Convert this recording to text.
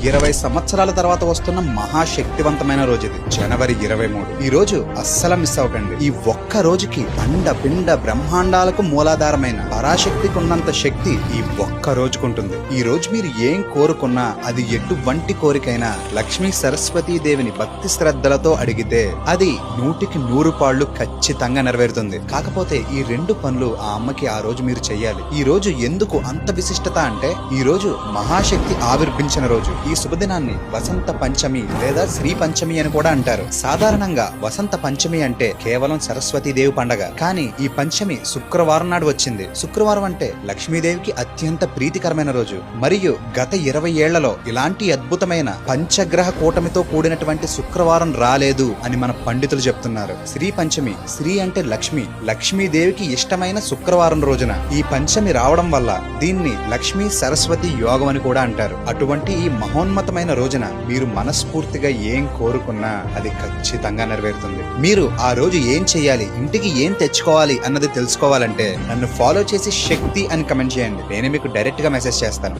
20 సంవత్సరాల తర్వాత వస్తున్న మహాశక్తివంతమైన రోజు ఇది, జనవరి 23. ఈ రోజు అస్సలు మిస్ అవ్వకండి. ఈ ఒక్క రోజుకి అండ పిండ బ్రహ్మాండాలకు మూలాధారమైన పరాశక్తికి ఉన్నంత శక్తి ఈ ఒక్క రోజుకుంటుంది. ఈ రోజు మీరు ఏం కోరుకున్నా అది ఎటువంటి కోరికైనా లక్ష్మీ సరస్వతీ దేవిని భక్తి శ్రద్ధలతో అడిగితే అది 100కి 100 పాళ్లు ఖచ్చితంగా నెరవేరుతుంది. కాకపోతే ఈ 2 పనులు ఆ అమ్మకి ఆ రోజు మీరు చెయ్యాలి. ఈ రోజు ఎందుకు అంత విశిష్టత అంటే, ఈ రోజు మహాశక్తి ఆవిర్భించిన రోజు. ఈ శుభదినాన్ని వసంత పంచమి లేదా శ్రీ పంచమి అని కూడా అంటారు. సాధారణంగా వసంత పంచమి అంటే కేవలం సరస్వతీదేవి పండగ. కానీ ఈ పంచమి శుక్రవారం నాడు వచ్చింది. శుక్రవారం అంటే లక్ష్మీదేవికి అత్యంత ప్రీతికరమైన రోజు. మరియు గత 20 ఏళ్లలో ఇలాంటి అద్భుతమైన పంచగ్రహ కూటమితో కూడినటువంటి శుక్రవారం రాలేదు అని మన పండితులు చెప్తున్నారు. శ్రీ పంచమి, శ్రీ అంటే లక్ష్మి, లక్ష్మీదేవికి ఇష్టమైన శుక్రవారం రోజున ఈ పంచమి రావడం వల్ల దీన్ని లక్ష్మీ సరస్వతి యోగం అని కూడా అంటారు. అటువంటి ఈ మహోన్నతమైన రోజున మీరు మనస్ఫూర్తిగా ఏం కోరుకున్నా అది ఖచ్చితంగా నెరవేరుతుంది. మీరు ఆ రోజు ఏం చేయాలి, ఇంటికి ఏం తెచ్చుకోవాలి అన్నది తెలుసుకోవాలంటే నన్ను ఫాలో చేసి శక్తి అని కమెంట్ చేయండి. నేనే మీకు డైరెక్ట్ గా మెసేజ్ చేస్తాను.